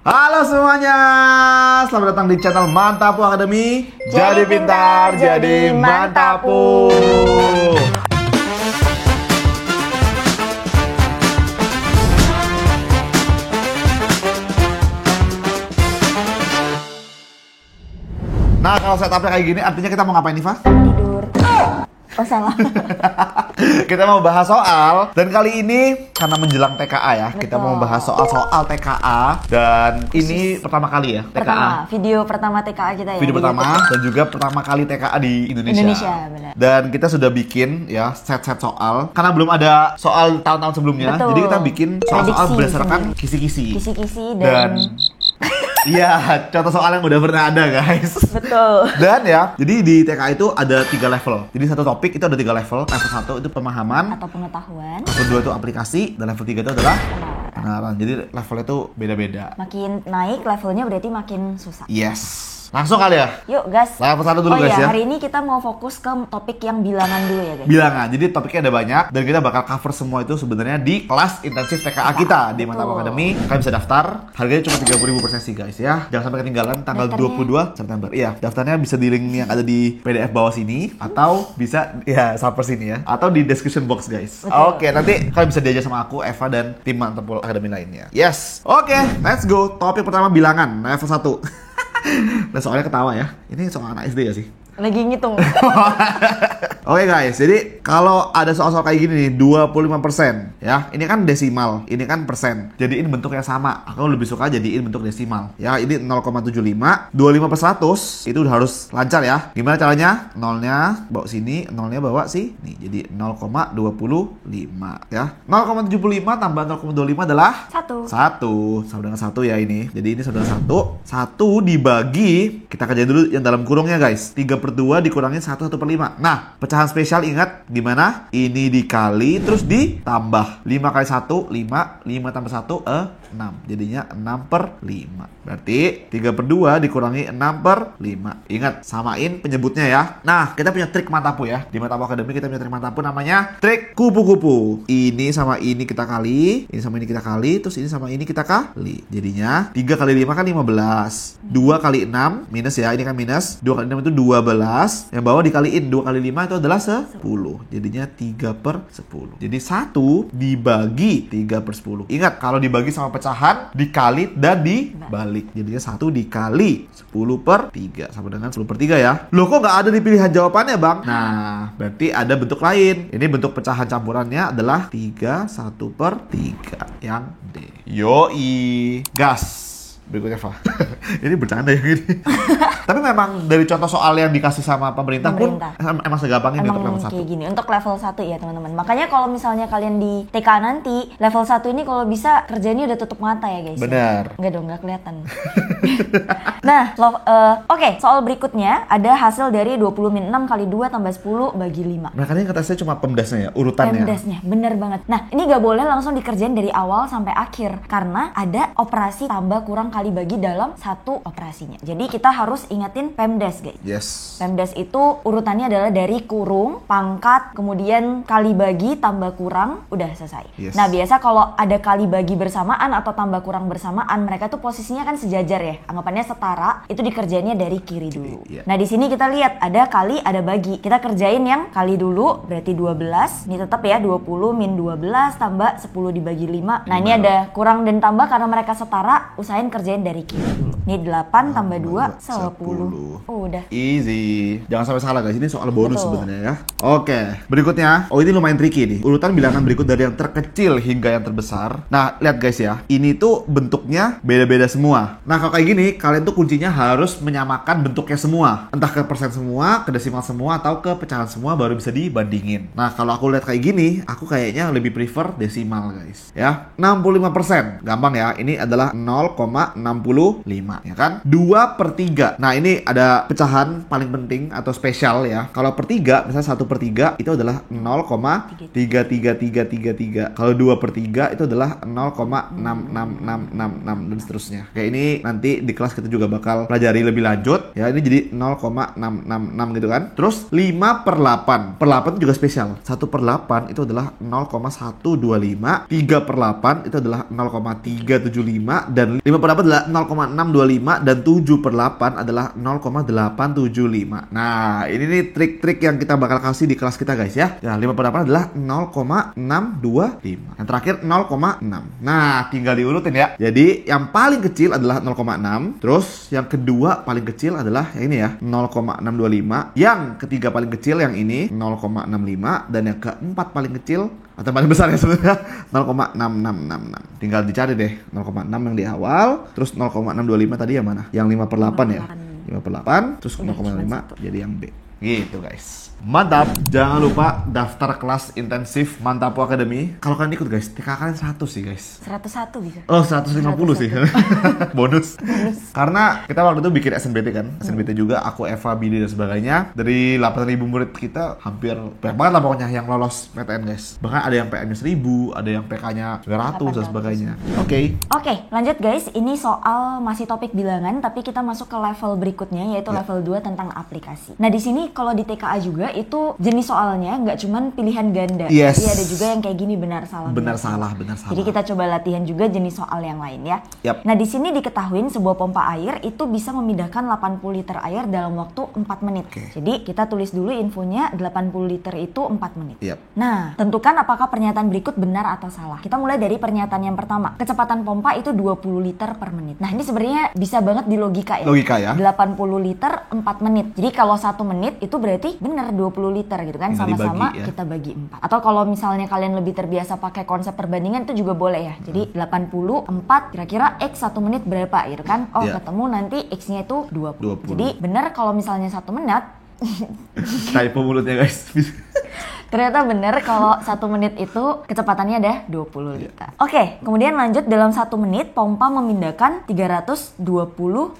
Halo semuanya, selamat datang di channel Mantapu Academy. Jadi pintar, jadi Mantapu. Nah, kalau setupnya kayak gini, artinya kita mau ngapain nih, Fa? Tidur. Oh, salah. Kita mau bahas soal, dan kali ini karena menjelang TKA ya, kita mau Betul. bahas soal TKA. Dan ini pertama kali ya, TKA. Pertama, video pertama TKA kita ya. Video di pertama YouTube. dan juga pertama kali TKA di Indonesia. Indonesia, benar. Dan kita sudah bikin ya set-set soal karena belum ada soal tahun-tahun sebelumnya. Betul. Jadi kita bikin soal-soal Prediksi berdasarkan sendiri. kisi-kisi. Kisi-kisi Dan dan iya, contoh soal yang udah pernah ada, guys. betul. Dan ya, jadi di TKA itu ada 3 level. Jadi satu topik itu ada 3 level. Level 1 itu pemahaman, Atau pengetahuan. level 2 itu aplikasi, dan level 3 itu adalah pengenalan. Jadi levelnya itu beda-beda. Makin naik levelnya berarti makin susah. Yes. Langsung kali ya? Yuk, gas. Level 1 dulu, oh guys, iya, ya. hari ini kita mau fokus ke topik yang bilangan dulu ya, guys. Bilangan. Jadi topiknya ada banyak dan kita bakal cover semua itu sebenarnya di kelas intensif TKA kita di Mantapu betul. Academy. Kalian bisa daftar. Harganya cuma 30.000 per sesi, guys ya. Jangan sampai ketinggalan tanggal Daftarnya? 22 September. Iya, daftarnya bisa di link yang ada di PDF bawah sini atau bisa ya sampai sini ya atau di description box, guys. Betul. Oke, nanti kalian bisa diajar sama aku, Eva dan tim Mantapu Academy lainnya. Yes. Oke, let's go. Topik pertama bilangan level 1. Nah, soalnya ketawa ya. Ini soal anak SD ya sih? Lagi ngitung. Oke guys, jadi kalau ada soal-soal kayak gini nih, 25% ya. Ini kan desimal, ini kan persen. Jadi ini bentuk yang sama. Aku lebih suka jadiin bentuk desimal. Ya, ini 0,75. 25 per 100 itu udah harus lancar ya. Gimana caranya? Nolnya bawa sini, nolnya bawa sini. Jadi 0,25 ya. 0,75 tambah 0,25 adalah 1. 1 sama dengan 1 ya ini. Jadi ini sama dengan 1. 1 dibagi, kita kerjain dulu yang dalam kurungnya, guys. 3/2 dikurangin 1/5. Nah, pecahan spesial ingat gimana? Ini dikali terus ditambah. 5 kali 1 5, 5 tambah 1 6. Jadinya 6/5. Berarti 3/2 dikurangi 6/5. Ingat, samain penyebutnya ya. Nah, kita punya trik Mantapu ya. Di Mantapu Academy kita punya trik Mantapu namanya trik kupu-kupu. Ini sama ini kita kali, ini sama ini kita kali, terus ini sama ini kita kali. Jadinya 3 kali 5 kan 15. 2 kali 6 minus ya, ini kan minus. 2 kali 6 itu 12. Yang bawah dikaliin 2 kali 5 itu adalah 10. Jadinya 3/10. Jadi 1 dibagi 3/10. Ingat, kalau dibagi sama pecahan dikali dan dibalik. Jadinya 1 dikali 10/3 sama dengan 10/3 ya. Loh, kok nggak ada di pilihan jawabannya, Bang? Nah, berarti ada bentuk lain. Ini bentuk pecahan campurannya adalah 3 1/3 yang D. Yoi, gas. Berikutnya, Fa. Ini bercanda ya gini. Tapi memang dari contoh soal yang dikasih sama pemerintah pun emang segampang ini untuk Emang level 1. kayak gini untuk level 1 ya, teman-teman. Makanya kalau misalnya kalian di TK nanti level 1 ini kalau bisa kerjanya udah tutup mata ya, guys. Benar. Enggak dong, nggak kelihatan. Nah, oke, soal berikutnya ada hasil dari 20 min 6 kali 2 tambah 10 bagi 5. Nah, kan ini katanya cuma pemdasnya ya, urutannya. Pemdasnya, bener banget. Nah, ini nggak boleh langsung dikerjain dari awal sampai akhir karena ada operasi tambah kurang kali bagi dalam satu operasinya. Jadi kita harus ingetin PEMDAS, guys. Yes. PEMDAS itu urutannya adalah dari kurung, pangkat, kemudian kali bagi, tambah kurang, udah selesai. Yes. Nah, biasa kalau ada kali bagi bersamaan atau tambah kurang bersamaan, mereka tuh posisinya kan sejajar ya. Anggapannya setara, itu dikerjainnya dari kiri dulu. Iya. Nah, di sini kita lihat ada kali, ada bagi. Kita kerjain yang kali dulu, berarti 12. Ini tetap ya, 20 min 12 tambah 10 dibagi 5. Nah, ini ada kurang dan tambah karena mereka setara, usahain kerjain dari kiri dulu. Ini 8 tambah 2, 10. Oh, udah. Easy. Jangan sampai salah, guys. Ini soal bonus Betul. sebenarnya ya. Oke, berikutnya. Oh, ini lumayan tricky nih. Urutan bilangan berikut dari yang terkecil hingga yang terbesar. Nah, lihat guys ya. Ini tuh bentuknya beda-beda semua. Nah, kalau kayak gini, kalian tuh kuncinya harus menyamakan bentuknya semua. Entah ke persen semua, ke desimal semua, atau ke pecahan semua baru bisa dibandingin. Nah, kalau aku lihat kayak gini, aku kayaknya lebih prefer desimal, guys. Ya, 65%. Gampang ya. Ini adalah 0,65 ya kan? 2/3. Nah, ini ada pecahan paling penting atau spesial ya. Kalau per 3, misalnya 1/3 itu adalah 0,33333. Kalau 2/3 itu adalah 0,66666 dan seterusnya. Kayak ini nanti di kelas kita juga bakal pelajari lebih lanjut ya. Ini jadi 0,666 gitu kan. Terus 5/8. Per 8 itu juga spesial. 1/8 itu adalah 0,125. 3/8 itu adalah 0,375 dan 5/8 dapat adalah 0,625 dan 7 per 8 adalah 0,875. Nah, ini nih trik-trik yang kita bakal kasih di kelas kita guys ya. Ya, 5 per 8 adalah 0,625. Yang terakhir 0,6. Nah, tinggal diurutin ya. Jadi, yang paling kecil adalah 0,6. Terus, yang kedua paling kecil adalah yang ini ya, 0,625. Yang ketiga paling kecil yang ini 0,65. Dan yang keempat paling kecil atau paling besar ya sebenarnya 0,6666. Tinggal dicari deh 0,6 yang di awal. Terus 0,625 tadi yang mana? Yang 5 per 8 ya. 5 per 8 terus 0,5 jadi yang B. Gitu guys. Mantap. Jangan lupa daftar kelas intensif Mantapo Academy. Kalau kalian ikut guys, TK kalian 100 sih guys. 101 bisa. Oh, 150 sih. Bonus. Karena kita waktu itu bikin SNBT kan. SNBT juga, aku, Eva, Billy dan sebagainya. Dari 8.000 murid kita hampir banyak banget lah pokoknya yang lolos PTN guys. Bahkan ada yang PN-nya 1.000, ada yang PK-nya 900 dan sebagainya. Oke, lanjut guys. Ini soal masih topik bilangan, tapi kita masuk ke level berikutnya yaitu level 2 tentang aplikasi. Nah, di sini kalau di TKA juga itu jenis soalnya nggak cuman pilihan ganda. Yes. Jadi ada juga yang kayak gini benar salah. Benar salah. Jadi kita coba latihan juga jenis soal yang lain ya. Yap. Nah, di sini diketahuin sebuah pompa air itu bisa memindahkan 80 liter air dalam waktu 4 menit. Oke. Jadi kita tulis dulu infonya 80 liter itu 4 menit. Yap. Nah, tentukan apakah pernyataan berikut benar atau salah. Kita mulai dari pernyataan yang pertama. Kecepatan pompa itu 20 liter per menit. Nah, ini sebenarnya bisa banget di logika ya. Logika ya. 80 liter 4 menit. Jadi kalau 1 menit itu berarti benar 20 liter gitu kan. Tinggal Sama-sama dibagi, ya. kita bagi 4. Atau kalau misalnya kalian lebih terbiasa pakai konsep perbandingan itu juga boleh ya. Jadi 84 kira-kira X 1 menit berapa gitu kan. Oh, Ya. ketemu nanti X-nya itu 20. 20. Jadi benar kalau misalnya 1 menit Typo mulutnya guys. ternyata benar kalau 1 menit itu kecepatannya ada 20 liter. Oke, kemudian lanjut dalam 1 menit pompa memindahkan 320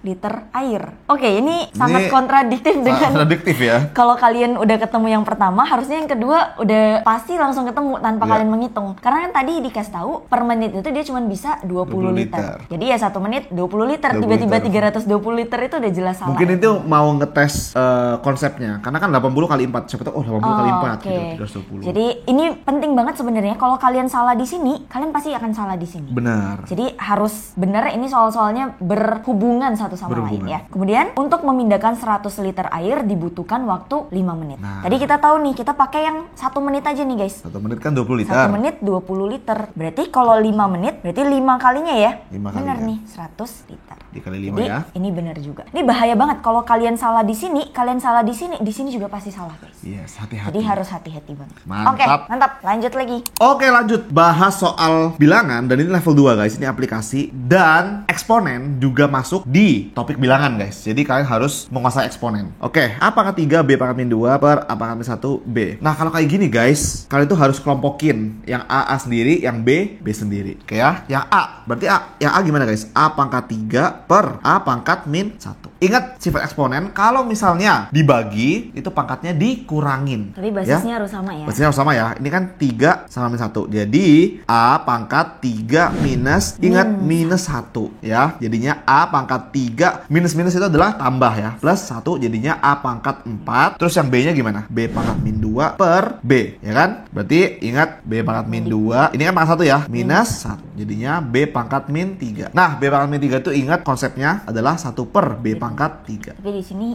liter air. Oke, ini sangat kontradiktif dengan Kontradiktif ya. kalau kalian udah ketemu yang pertama, harusnya yang kedua udah pasti langsung ketemu tanpa kalian menghitung. Karena kan tadi dikasih tahu per menit itu dia cuma bisa 20 liter. Jadi ya 1 menit 20 liter. 20 Tiba-tiba liter. 320 liter itu udah jelas salah. Mungkin itu mau ngetes konsepnya. Karena kan 80 kali 4. Siapa tahu 80 kali 4 oke. gitu. 320. Jadi ini penting banget sebenarnya. Kalau kalian salah di sini, kalian pasti akan salah di sini. Benar. Jadi harus benar ini soal-soalnya berhubungan satu sama lain ya. Kemudian untuk memindahkan 100 liter air dibutuhkan waktu 5 menit. Nah. Tadi kita tahu nih, kita pakai yang 1 menit aja nih guys. 1 menit kan 20 liter. 1 menit 20 liter. Berarti kalau 5 menit, berarti 5 kalinya ya. 5 Benar kalinya. nih, 100 liter. Dikali 5 Jadi ya. ini benar juga. Ini bahaya banget kalau kalian salah di sini, kalian salah di sini juga pasti salah guys. Yes, hati-hati. Jadi harus hati-hati banget. Mantap. Oke, mantap. Lanjut lagi. Oke, lanjut bahas soal bilangan dan ini level 2 guys. Ini aplikasi dan eksponen juga masuk di topik bilangan guys. Jadi kalian harus menguasai eksponen. Oke, A pangkat 3 B pangkat min 2 per A pangkat min 1 B. Nah, kalau kayak gini guys, kalian tuh harus kelompokin yang A sendiri, yang B sendiri. Oke ya. Yang A, berarti yang A gimana guys? A pangkat 3 per A pangkat min 1. Ingat sifat eksponen, kalau misalnya dibagi, itu pangkatnya dikurangin. Tapi basisnya harus sama ya. Basisnya harus sama ya. Ini kan 3 sama min 1. Jadi A pangkat 3 minus, ingat minus 1 ya. Jadinya A pangkat 3 minus itu adalah tambah ya. Plus 1 jadinya A pangkat 4. Terus yang B-nya gimana? B pangkat min 2 per B ya kan? Berarti ingat B pangkat min 2. Ini kan pangkat 1 ya. Minus 1. Jadinya B pangkat min 3. Nah, B pangkat min 3 itu ingat konsepnya adalah 1 per B pangkat 3.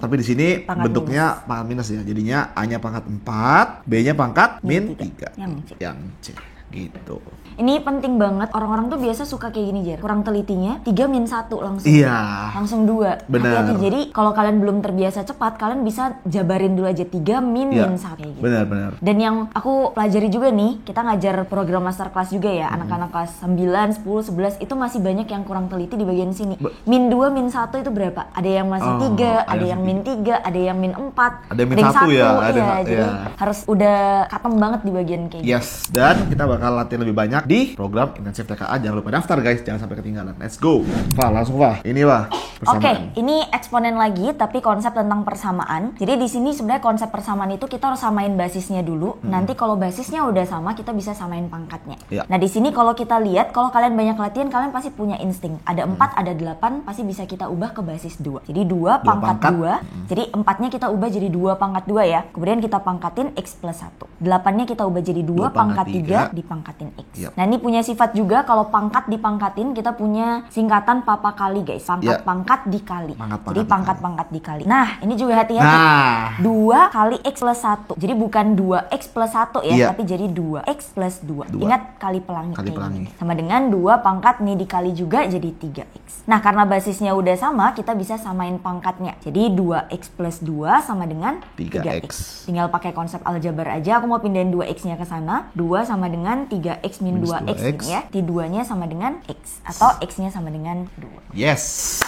Tapi di sini pangkat bentuknya pangkat minus ya. Jadinya A-nya pangkat 4, B-nya pangkat min 3. Yang C. Gitu. Ini penting banget. Orang-orang tuh biasa suka kayak gini, Jer. Kurang telitinya 3 min 1 langsung. Iya. Langsung 2. Benar. Hati-hati. Jadi kalau kalian belum terbiasa cepat, kalian bisa jabarin dulu aja 3 min Iya. min 1 kayak gitu. Benar. Dan yang aku pelajari juga nih, kita ngajar program masterclass juga ya, anak-anak kelas 9, 10, 11 itu masih banyak yang kurang teliti di bagian sini. Min 2, min 1 itu berapa? Ada yang masih 3, ada yang min 3, ada yang min 4, ada yang min 1 ya, ada jadi harus udah katem banget di bagian kayak gitu. Yes, dan kita bakal latihan lebih banyak di program intensif TKA. Jangan lupa daftar guys, jangan sampai ketinggalan. Let's go. Wah, langsung Wah. Ini Wah. Oke, ini eksponen lagi tapi konsep tentang persamaan. Jadi di sini sebenarnya konsep persamaan itu kita harus samain basisnya dulu. Nanti kalau basisnya udah sama, kita bisa samain pangkatnya. Iya. Nah, di sini kalau kita lihat, kalau kalian banyak latihan, kalian pasti punya insting. Ada 4, ada 8, pasti bisa kita ubah ke basis 2. Jadi 2 pangkat 2. Jadi 4-nya kita ubah jadi 2 pangkat 2 ya. Kemudian kita pangkatin X plus 1. 8-nya kita ubah jadi 2 pangkat 3 dipangkatin X. Yep. Nah, ini punya sifat juga kalau pangkat dipangkatin, kita punya singkatan papa kali guys. Pangkat-pangkat dikali. Jadi pangkat-pangkat dikali. Nah, ini juga hati-hati. Nah, 2 kali X plus 1. Jadi bukan 2X plus 1 ya, tapi jadi 2X plus 2. Ingat kali pelangi. Sama dengan 2 pangkat nih dikali juga jadi 3X. Nah, karena basisnya udah sama, kita bisa samain pangkatnya. Jadi 2X plus 2 sama dengan 3X. Tinggal pakai konsep aljabar aja. Aku mau pindahin 2X-nya ke sana. 2 sama dengan 3X min 2X ini ya. T2-nya sama dengan X. Atau X-nya sama dengan 2. yes.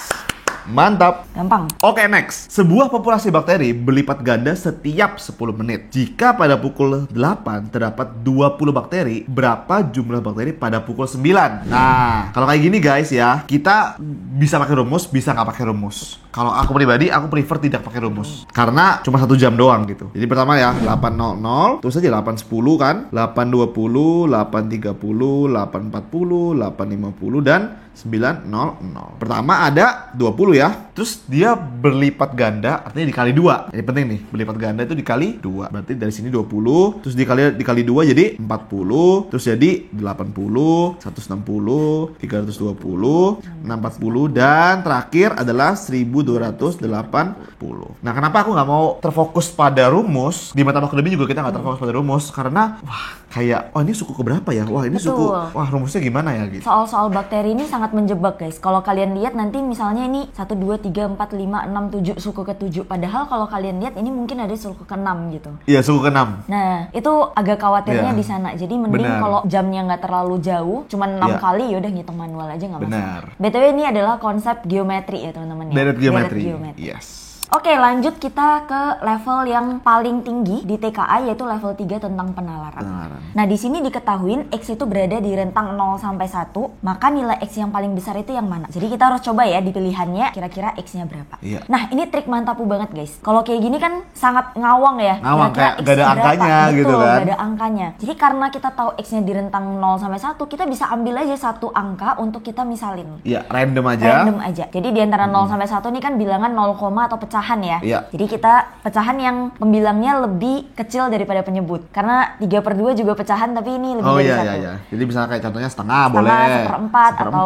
Mantap. Gampang. Oke, next. Sebuah populasi bakteri berlipat ganda setiap 10 menit. Jika pada pukul 8 terdapat 20 bakteri, berapa jumlah bakteri pada pukul 9? Nah, kalau kayak gini guys ya, kita bisa pakai rumus, bisa nggak pakai rumus. Kalau aku pribadi, aku prefer tidak pakai rumus. Karena cuma 1 jam doang gitu. Jadi pertama ya, 8.00, terus aja 8.10 kan, 8.20, 8.30, 8.40, 8.50, dan 9.00. Pertama ada 20 ya. Terus dia berlipat ganda, artinya dikali 2. Ini penting nih, berlipat ganda itu dikali 2. Berarti dari sini 20, terus dikali 2 jadi 40, terus jadi 80, 160, 320, 640, dan terakhir adalah 1280. Nah, kenapa aku nggak mau terfokus pada rumus? Di mata akademi juga kita nggak terfokus pada rumus, karena wah, kayak, oh ini suku keberapa ya? Wah, ini suku, wah rumusnya gimana ya gitu. Soal-soal bakteri ini sangat menjebak guys. Kalau kalian lihat nanti misalnya ini 1, 2, 3, 4, 5, 6, 7 suku ke-7. Padahal kalau kalian lihat ini mungkin ada suku ke-6 gitu. Iya, suku ke-6. Nah, itu agak khawatirnya di sana. Jadi mending kalau jamnya nggak terlalu jauh, cuma 6 kali yaudah ngitung manual aja nggak masalah. BTW ini adalah konsep geometri ya teman-teman ya. Deret geometri. Yes. Oke, lanjut kita ke level yang paling tinggi di TKA, yaitu level 3 tentang penalaran. Nah, di sini diketahuin X itu berada di rentang 0 sampai 1, maka nilai X yang paling besar itu yang mana? Jadi kita harus coba ya di pilihannya kira-kira X-nya berapa. Iya. Nah, ini trik mantapu banget guys. Kalau kayak gini kan sangat ngawang ya. Ngawang, kira-kira kayak gak ada angkanya. Betul, gitu kan. gak ada angkanya. Jadi karena kita tahu X-nya di rentang 0 sampai 1, kita bisa ambil aja satu angka untuk kita misalin. Iya, random aja. Random aja. Jadi di antara 0 sampai 1 ini kan bilangan 0, atau pecahan ya. Iya. Jadi kita pecahan yang pembilangnya lebih kecil daripada penyebut. Karena 3/2 juga pecahan tapi ini lebih dari 1. Iya. Jadi misalnya kayak contohnya setengah boleh. 1/4 atau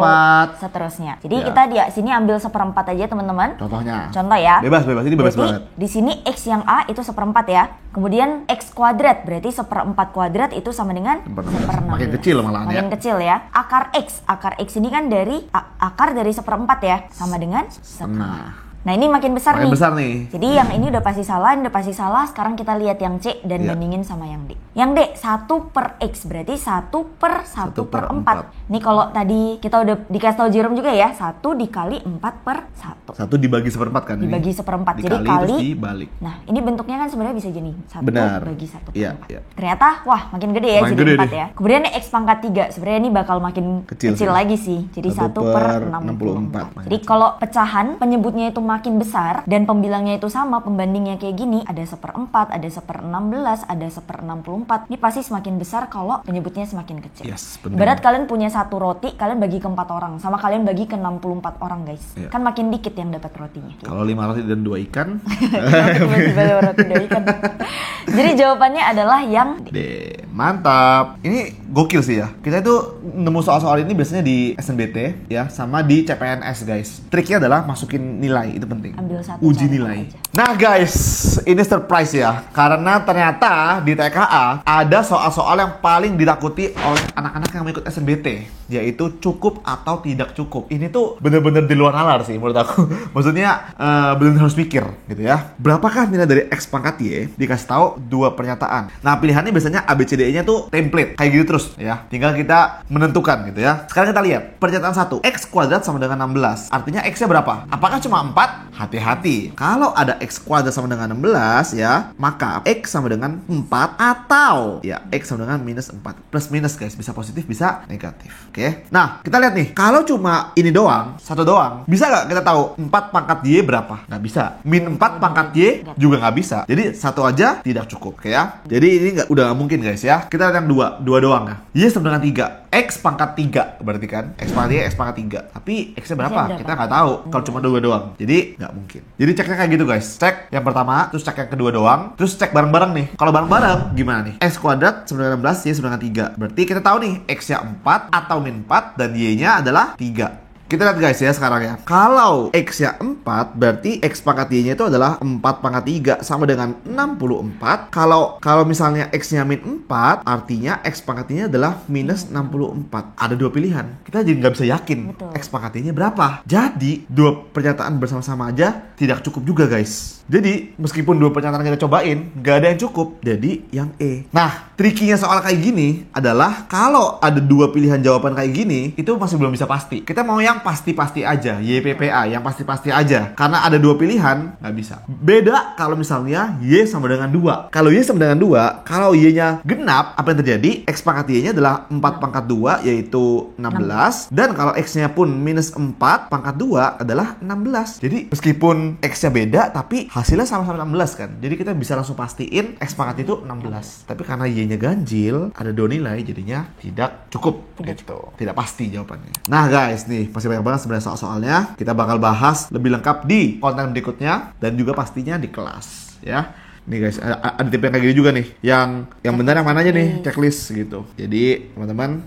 seterusnya. Jadi kita di sini ambil 1/4 aja teman-teman. Contoh ya. Bebas. Ini bebas banget. Di sini X yang A itu 1/4 ya. Kemudian X kuadrat berarti 1/4 kuadrat itu sama dengan 1/16. Makin kecil malahan ya. Makin kecil ya. Akar X ini kan dari akar dari 1/4 ya. Sama dengan setengah. Nah, ini makin besar nih. Jadi yang ini udah pasti salah. Sekarang kita lihat yang C dan bandingin sama yang D. Yang D, 1/X berarti 1/1/4. Nih kalau tadi kita udah dikasih tahu Jerome juga ya, 1 dikali 4/1. 1 dibagi 1/4 kan? Dibagi 1/4. Jadi kali dibalik. Nah, ini bentuknya kan sebenarnya bisa jadi 1 bagi 1/4. Iya. Ternyata wah makin gede ya, jadi 4 ya. Kemudian X pangkat 3, sebenarnya ini bakal makin kecil lagi sih. Jadi 1/64. Jadi kalau pecahan penyebutnya itu makin besar dan pembilangnya itu sama, pembandingnya kayak gini, ada 1/4, ada 1/16, ada 1/64. Ini pasti semakin besar kalau penyebutnya semakin kecil. Yes, Ibarat kalian punya 1 roti, kalian bagi ke 4 orang, sama kalian bagi ke 64 orang guys. Kan makin dikit yang dapat rotinya. Kalau 5 roti dan 2 ikan. Tiba-tiba roti 2 ikan. Jadi jawabannya adalah yang D. Mantap. Ini gokil sih ya. Kita itu nemu soal-soal ini biasanya di SNBT ya, sama di CPNS guys. Triknya adalah masukin nilai, itu penting. Ambil satu, uji nilai. Nah guys, ini surprise ya. Karena ternyata di TKA ada soal-soal yang paling ditakuti oleh anak-anak yang mengikut SNBT, yaitu cukup atau tidak cukup. Ini tuh bener-bener di luar nalar sih menurut aku. Maksudnya bener-bener harus pikir gitu ya. Berapakah nilai dari X pangkat Y? Dikasih tahu 2 pernyataan. Nah, pilihannya biasanya A, B, C, D, Y-nya tuh template kayak gitu terus ya. Tinggal kita menentukan gitu ya. Sekarang kita lihat pernyataan 1, X kuadrat sama dengan 16. Artinya X-nya berapa? Apakah cuma 4? Hati-hati. Kalau ada X kuadrat sama dengan 16 ya, maka X sama dengan 4 atau ya X sama dengan minus 4. Plus minus guys, bisa positif bisa negatif. Oke. Nah, kita lihat nih. Kalau cuma ini doang, satu doang, bisa nggak kita tahu 4 pangkat Y berapa? Nggak bisa. Min 4 pangkat Y juga nggak bisa. Jadi satu aja tidak cukup, oke ya. Jadi ini udah nggak mungkin guys ya. Kita lihat yang dua doang ya. Y sama dengan 3. X pangkat 3 berarti kan. X pangkat Y, X pangkat 3. Tapi X-nya berapa? Kita nggak tahu kalau cuma 2 doang. Jadi nggak mungkin. Jadi ceknya kayak gitu guys. Cek yang pertama, terus cek yang kedua doang, terus cek bareng-bareng nih. Kalau bareng-bareng gimana nih? X kuadrat sama dengan 16, Y sama dengan 3. Berarti kita tahu nih X-nya 4 atau min 4 dan Y-nya adalah 3. Kita lihat guys ya sekarang ya. Kalau X-nya 4, berarti X pangkat Y-nya itu adalah 4 pangkat 3 sama dengan 64. Kalau misalnya X-nya min 4, artinya X pangkat Y-nya adalah minus 64. Ada dua pilihan. Kita jadi nggak bisa yakin X pangkat Y-nya berapa. Jadi, dua pernyataan bersama-sama aja tidak cukup juga guys. Jadi, meskipun dua pernyataan kita cobain, nggak ada yang cukup. Jadi, yang E. Nah, trikinya soal kayak gini adalah kalau ada dua pilihan jawaban kayak gini, itu masih belum bisa pasti. Kita mau yang pasti-pasti aja, YPPA, yang pasti-pasti aja. Karena ada dua pilihan, nggak bisa. Beda kalau misalnya Y sama dengan 2. Kalau Y sama dengan 2, kalau Y-nya genap, apa yang terjadi? X pangkat Y-nya adalah 4 pangkat 2, yaitu 16. Dan kalau X-nya pun minus 4 pangkat 2 adalah 16. Jadi, meskipun X-nya beda, tapi hasilnya sama-sama 16 kan. Jadi, kita bisa langsung pastiin X pangkat itu 16. Tapi karena Y-nya ganjil, ada dua nilai, jadinya tidak cukup. Gitu. Tidak pasti jawabannya. Nah guys, nih pasti banyak banget sebenarnya soal-soalnya. Kita bakal bahas lebih lengkap di konten berikutnya dan juga pastinya di kelas ya. Nih guys, ada tipe yang kayak gini juga nih. Yang benar yang mana aja nih, checklist gitu. Jadi teman-teman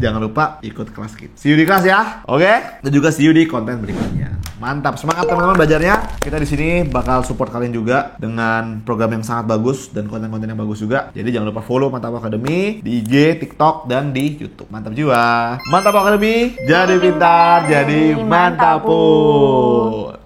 jangan lupa ikut kelas kita. See you di kelas ya. Oke? Dan juga see you di konten berikutnya. Mantap, semangat teman-teman belajarnya. Kita di sini bakal support kalian juga dengan program yang sangat bagus dan konten-konten yang bagus juga. Jadi jangan lupa follow Mantap Academy di IG, TikTok, dan di YouTube. Mantap jiwa. Mantap Academy, jadi pintar, jadi mantapun.